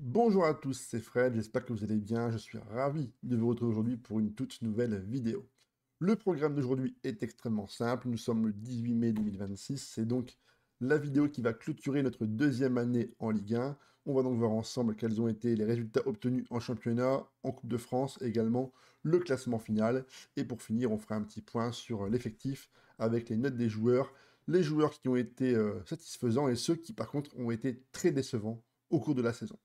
Bonjour à tous, c'est Fred, j'espère que vous allez bien. Je suis ravi de vous retrouver aujourd'hui pour une toute nouvelle vidéo. Le programme d'aujourd'hui est extrêmement simple. Nous sommes le 18 mai 2026. C'est donc la vidéo qui va clôturer notre deuxième année en Ligue 1. On va donc voir ensemble quels ont été les résultats obtenus en championnat, en Coupe de France, et également le classement final. Et pour finir, on fera un petit point sur l'effectif avec les notes des joueurs, les joueurs qui ont été satisfaisants et ceux qui par contre ont été très décevants au cours de la saison.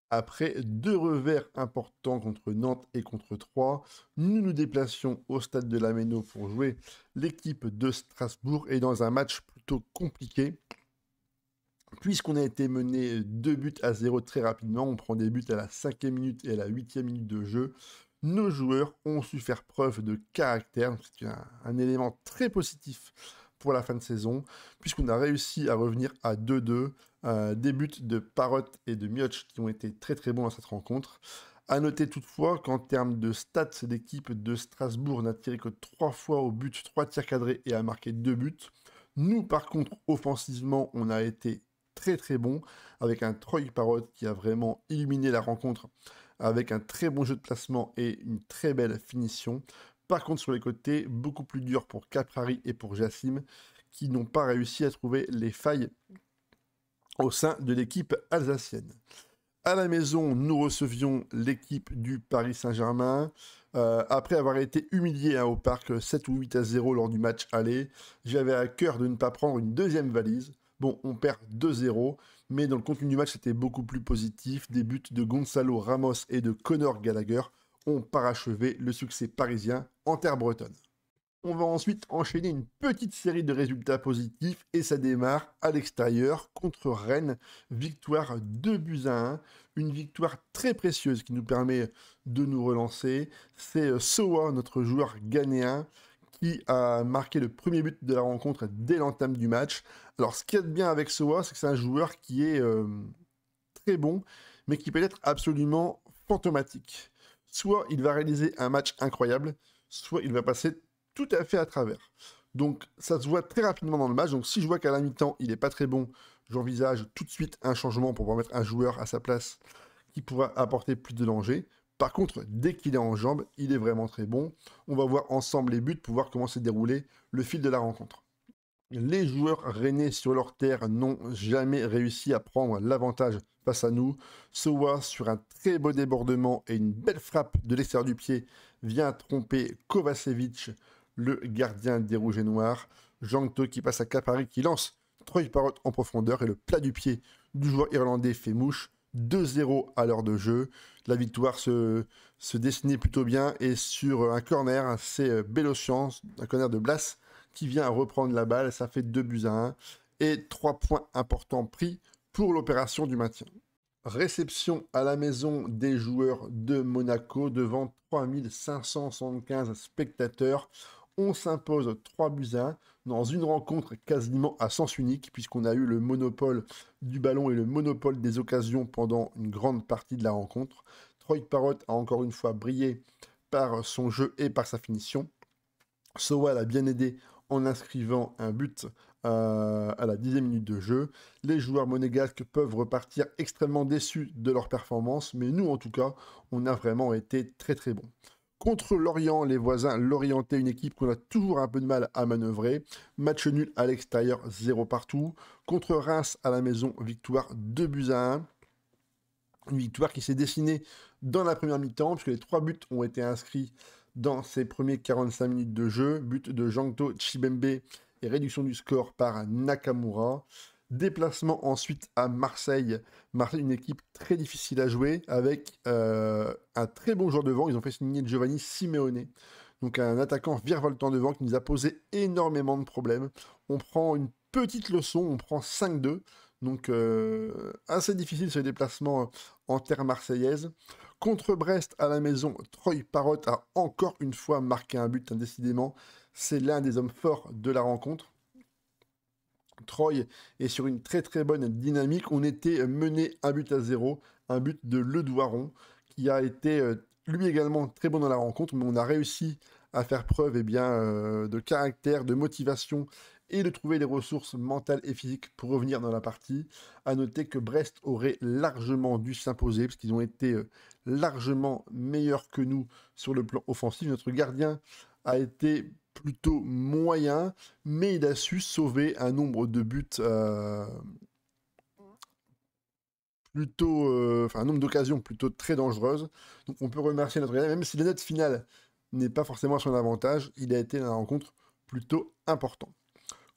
Après deux revers importants contre Nantes et contre Troyes, nous nous déplacions au stade de la Méno pour jouer l'équipe de Strasbourg et dans un match plutôt compliqué, puisqu'on a été mené 2 buts à 0 très rapidement. On prend des buts à la 5e minute et à la 8e minute de jeu. Nos joueurs ont su faire preuve de caractère, c'est un élément très positif pour la fin de saison, puisqu'on a réussi à revenir à 2-2, des buts de Parrot et de Mioch qui ont été très très bons dans cette rencontre. A noter toutefois qu'en termes de stats, l'équipe de Strasbourg n'a tiré que 3 fois au but, 3 tirs cadrés et a marqué 2 buts. Nous, par contre, offensivement, on a été très très bon, avec un Troy Parrot qui a vraiment illuminé la rencontre, avec un très bon jeu de placement et une très belle finition. Par contre, sur les côtés, beaucoup plus dur pour Caprari et pour Jassim, qui n'ont pas réussi à trouver les failles au sein de l'équipe alsacienne. À la maison, nous recevions l'équipe du Paris Saint-Germain. Après avoir été humilié au parc 7 ou 8 à 0 lors du match aller, j'avais à cœur de ne pas prendre une deuxième valise. Bon, on perd 2-0, mais dans le contenu du match, c'était beaucoup plus positif. Des buts de Gonzalo Ramos et de Conor Gallagher ont parachevé le succès parisien en terre bretonne. On va ensuite enchaîner une petite série de résultats positifs et ça démarre à l'extérieur contre Rennes. Victoire 2 buts à 1, une victoire très précieuse qui nous permet de nous relancer. C'est Soa, notre joueur ghanéen, qui a marqué le premier but de la rencontre dès l'entame du match. Alors ce qu'il y a de bien avec Soa, c'est que c'est un joueur qui est très bon, mais qui peut être absolument fantomatique. Soit il va réaliser un match incroyable, soit il va passer tout à fait à travers. Donc ça se voit très rapidement dans le match. Donc si je vois qu'à la mi-temps, il n'est pas très bon, j'envisage tout de suite un changement pour pouvoir mettre un joueur à sa place qui pourra apporter plus de danger. Par contre, dès qu'il est en jambes, il est vraiment très bon. On va voir ensemble les buts pour voir comment s'est déroulé le fil de la rencontre. Les joueurs rennais sur leur terre n'ont jamais réussi à prendre l'avantage face à nous. Sowa, sur un très beau débordement et une belle frappe de l'extérieur du pied, vient tromper Kovacevic, le gardien des Rouges et Noirs. Jangto qui passe à Capari, qui lance Troy Parrott en profondeur et le plat du pied du joueur irlandais fait mouche. 2-0 à l'heure de jeu. La victoire se dessinait plutôt bien et sur un corner, c'est Bélocian, un corner de Blas, qui vient reprendre la balle. Ça fait 2 buts à 1 et 3 points importants pris pour l'opération du maintien. Réception à la maison des joueurs de Monaco devant 3575 spectateurs. On s'impose 3 buts à 1 dans une rencontre quasiment à sens unique, puisqu'on a eu le monopole du ballon et le monopole des occasions pendant une grande partie de la rencontre. Troy Parrott a encore une fois brillé par son jeu et par sa finition. Sowell a bien aidé en inscrivant un but à la 10e minute de jeu. Les joueurs monégasques peuvent repartir extrêmement déçus de leur performance, mais nous en tout cas, on a vraiment été très très bons. Contre Lorient, les voisins, Lorientais, une équipe qu'on a toujours un peu de mal à manœuvrer. Match nul à l'extérieur, 0 partout. Contre Reims à la maison, victoire 2 buts à 1. Une victoire qui s'est dessinée dans la première mi-temps, puisque les 3 buts ont été inscrits dans ces premiers 45 minutes de jeu. But de Jangto Chibembe et réduction du score par Nakamura. Déplacement ensuite à Marseille. Marseille, une équipe très difficile à jouer, avec un très bon joueur devant. Ils ont fait signer Giovanni Simeone. Donc un attaquant virevoltant devant qui nous a posé énormément de problèmes. On prend une petite leçon, on prend 5-2. Donc assez difficile ce déplacement en terre marseillaise. Contre Brest à la maison, Troy Parrott a encore une fois marqué un but, décidément. C'est l'un des hommes forts de la rencontre. Troy est sur une très très bonne dynamique. On était mené 1 but à 0, un but de Le Douaron, qui a été lui également très bon dans la rencontre, mais on a réussi à faire preuve de caractère, de motivation et de trouver les ressources mentales et physiques pour revenir dans la partie. À noter que Brest aurait largement dû s'imposer, parce qu'ils ont été largement meilleurs que nous sur le plan offensif. Notre gardien a été plutôt moyen, mais il a su sauver un nombre de buts un nombre d'occasions plutôt très dangereuses. Donc on peut remercier notre gardien, même si la note finale n'est pas forcément à son avantage, il a été dans la rencontre plutôt important.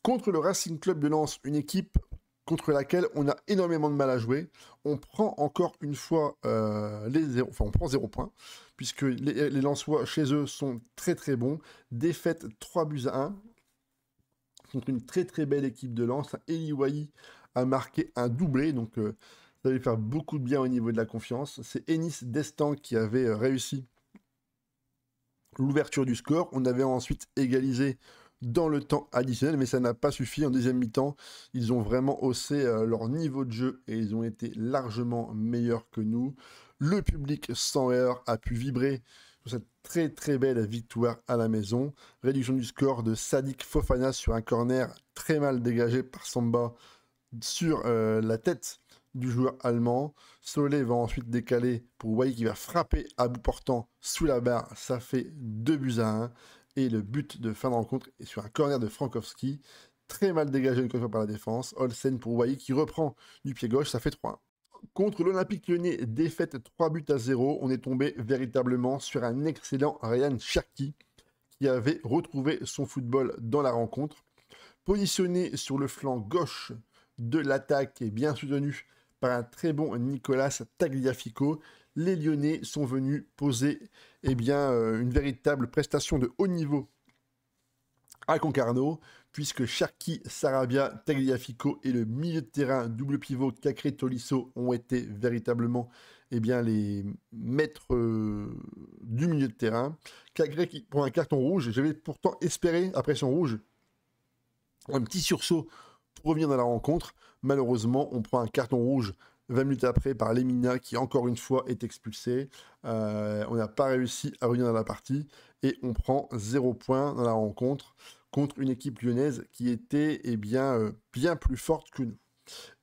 Contre le Racing Club de Lens, une équipe contre laquelle on a énormément de mal à jouer, on prend encore une fois on prend 0 points, puisque les Lensois chez eux sont très très bons. Défaite 3-1 contre une très très belle équipe de Lens. Eli Wahi a marqué un doublé, donc ça va lui faire beaucoup de bien au niveau de la confiance. C'est Enis Destan qui avait réussi l'ouverture du score. On avait ensuite égalisé dans le temps additionnel, mais ça n'a pas suffi. En deuxième mi-temps, ils ont vraiment haussé leur niveau de jeu et ils ont été largement meilleurs que nous. Le public sans heure a pu vibrer sur cette très très belle victoire à la maison. Réduction du score de Sadik Fofana sur un corner très mal dégagé par Samba sur la tête du joueur allemand. Solé va ensuite décaler pour Wahi qui va frapper à bout portant sous la barre. Ça fait 2-1. Et le but de fin de rencontre est sur un corner de Frankowski. Très mal dégagé une fois par la défense. Olsen pour Wahi qui reprend du pied gauche. Ça fait 3-1. Contre l'Olympique Lyonnais, défaite 3-0. On est tombé véritablement sur un excellent Ryan Cherki qui avait retrouvé son football dans la rencontre. Positionné sur le flanc gauche de l'attaque et bien soutenu par un très bon Nicolas Tagliafico, les Lyonnais sont venus poser une véritable prestation de haut niveau à Concarneau, puisque Cherki, Sarabia, Tagliafico et le milieu de terrain double pivot Cacré Tolisso ont été véritablement les maîtres du milieu de terrain. Cacré qui prend un carton rouge, j'avais pourtant espéré, après son rouge, un petit sursaut pour revenir dans la rencontre. Malheureusement, on prend un carton rouge 20 minutes après par Lemina qui encore une fois est expulsé. On n'a pas réussi à revenir dans la partie et on prend 0 points dans la rencontre contre une équipe lyonnaise qui était bien plus forte que nous.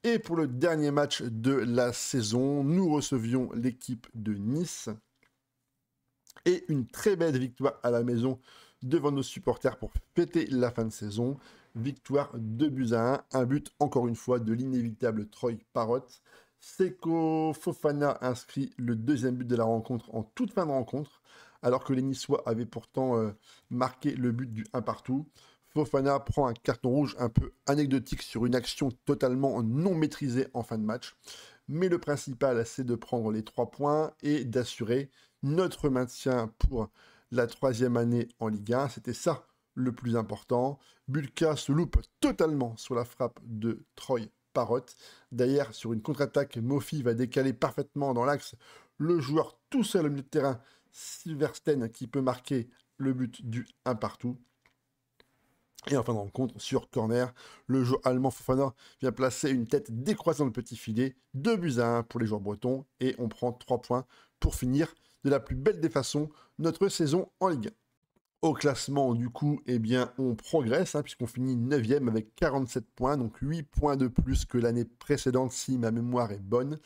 Et pour le dernier match de la saison, nous recevions l'équipe de Nice et une très belle victoire à la maison devant nos supporters pour fêter la fin de saison. Victoire 2-1, un but encore une fois de l'inévitable Troy Parrott. Seko Fofana inscrit le deuxième but de la rencontre en toute fin de rencontre, alors que les Niçois avaient pourtant marqué le but du 1 partout. Fofana prend un carton rouge un peu anecdotique sur une action totalement non maîtrisée en fin de match. Mais le principal, c'est de prendre les 3 points et d'assurer notre maintien pour la 3e année en Ligue 1. C'était ça le plus important. Bulka se loupe totalement sur la frappe de Troy Parrott. D'ailleurs, sur une contre-attaque, Mofi va décaler parfaitement dans l'axe le joueur tout seul au milieu de terrain, Silversten, qui peut marquer le but du 1 partout. Et en fin de rencontre, sur corner, le joueur allemand Fofana vient placer une tête décroisée dans le petit filet. 2-1 pour les joueurs bretons. Et on prend 3 points pour finir de la plus belle des façons notre saison en Ligue 1. Au classement, du coup, on progresse, puisqu'on finit 9e avec 47 points, donc 8 points de plus que l'année précédente, si ma mémoire est bonne.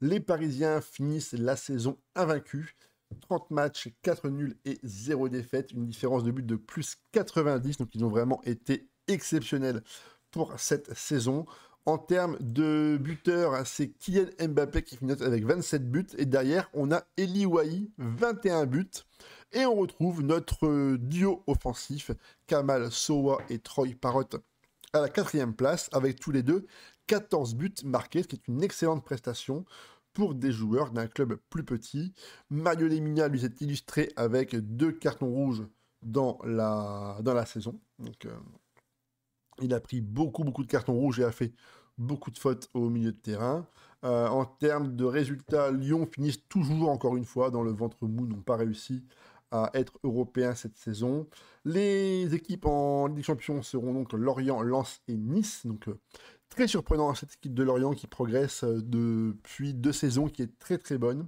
Les Parisiens finissent la saison invaincus. 30 matchs, 4 nuls et 0 défaite, une différence de but de plus 90, donc ils ont vraiment été exceptionnels pour cette saison. En termes de buteurs, c'est Kylian Mbappé qui finit avec 27 buts, et derrière, on a Eli Wahi, 21 buts, et on retrouve notre duo offensif, Kamal Sowa et Troy Parrott, à la 4e place, avec tous les deux 14 buts marqués, ce qui est une excellente prestation pour des joueurs d'un club plus petit. Mario Lemina lui s'est illustré avec 2 cartons rouges dans la saison. Donc, il a pris beaucoup de cartons rouges et a fait beaucoup de fautes au milieu de terrain. En termes de résultats, Lyon finissent toujours, encore une fois, dans le ventre mou, n'ont pas réussi à être européens cette saison. Les équipes en Ligue des Champions seront donc Lorient, Lens et Nice. Donc, très surprenant cette équipe de Lorient qui progresse depuis 2 saisons, qui est très très bonne.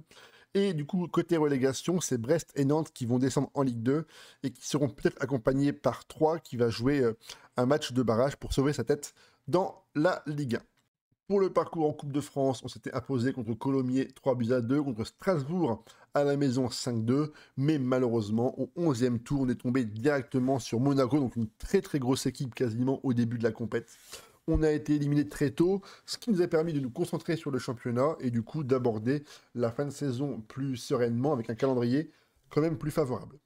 Et du coup, côté relégation, c'est Brest et Nantes qui vont descendre en Ligue 2 et qui seront peut-être accompagnés par Troyes qui va jouer un match de barrage pour sauver sa tête dans la Ligue 1. Pour le parcours en Coupe de France, on s'était imposé contre Colomiers 3-2, contre Strasbourg à la maison 5-2, mais malheureusement, au 11e tour, on est tombé directement sur Monaco, donc une très très grosse équipe quasiment au début de la compète. On a été éliminé très tôt, ce qui nous a permis de nous concentrer sur le championnat et du coup d'aborder la fin de saison plus sereinement avec un calendrier quand même plus favorable.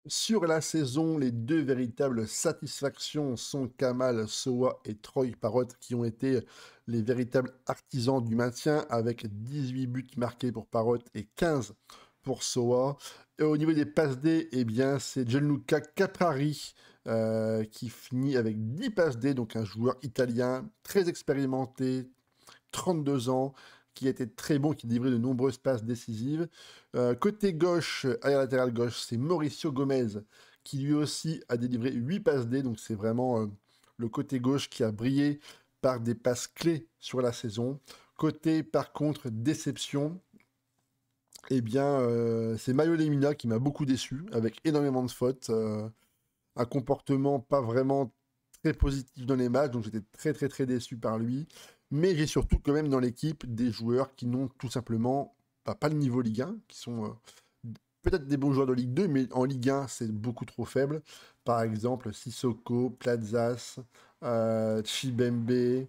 Sur la saison, les deux véritables satisfactions sont Kamal Sowa et Troy Parrott qui ont été les véritables artisans du maintien avec 18 buts marqués pour Parrott et 15 pour Sowa. Et au niveau des passes D, eh bien, c'est Gianluca Caprari qui finit avec 10 passes D, donc un joueur italien très expérimenté, 32 ans, qui a été très bon, qui a livré de nombreuses passes décisives. Côté gauche, arrière latéral gauche, c'est Mauricio Gomez, qui lui aussi a délivré 8 passes D, donc c'est vraiment le côté gauche qui a brillé par des passes clés sur la saison. Côté, par contre, déception, eh bien, c'est Mayo Lemina qui m'a beaucoup déçu, avec énormément de fautes, un comportement pas vraiment très positif dans les matchs, donc j'étais très très très déçu par lui. Mais j'ai surtout quand même dans l'équipe des joueurs qui n'ont tout simplement pas le niveau Ligue 1, qui sont peut-être des bons joueurs de Ligue 2, mais en Ligue 1 c'est beaucoup trop faible. Par exemple Sissoko, Plazas, Chibembe,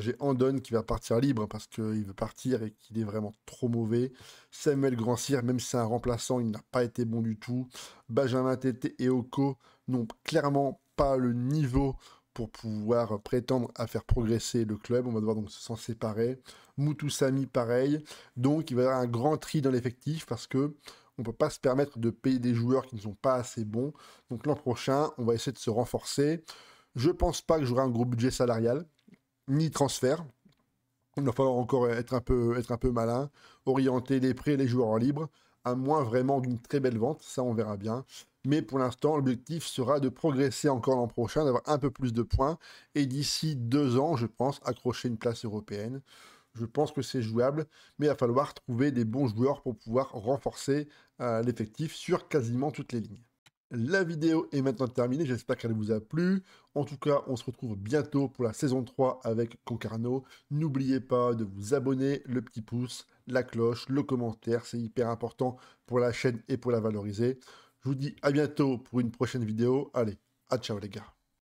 j'ai Andon qui va partir libre parce qu'il veut partir et qu'il est vraiment trop mauvais. Samuel Grandsir, même si c'est un remplaçant, il n'a pas été bon du tout. Benjamin Tété et Oko n'ont clairement pas le niveau pour pouvoir prétendre à faire progresser le club. On va devoir donc s'en séparer. Moutou Sami, pareil. Donc il va y avoir un grand tri dans l'effectif parce que on ne peut pas se permettre de payer des joueurs qui ne sont pas assez bons. Donc l'an prochain, on va essayer de se renforcer. Je pense pas que j'aurai un gros budget salarial, ni transfert. Il va falloir encore être un peu malin, orienter les prêts et les joueurs en libre, à moins vraiment d'une très belle vente, ça on verra bien. Mais pour l'instant, l'objectif sera de progresser encore l'an prochain, d'avoir un peu plus de points, et d'ici 2 ans, je pense, accrocher une place européenne. Je pense que c'est jouable, mais il va falloir trouver des bons joueurs pour pouvoir renforcer l'effectif sur quasiment toutes les lignes. La vidéo est maintenant terminée, j'espère qu'elle vous a plu. En tout cas, on se retrouve bientôt pour la saison 3 avec Concarneau. N'oubliez pas de vous abonner, le petit pouce, la cloche, le commentaire, c'est hyper important pour la chaîne et pour la valoriser. Je vous dis à bientôt pour une prochaine vidéo. Allez, à ciao les gars.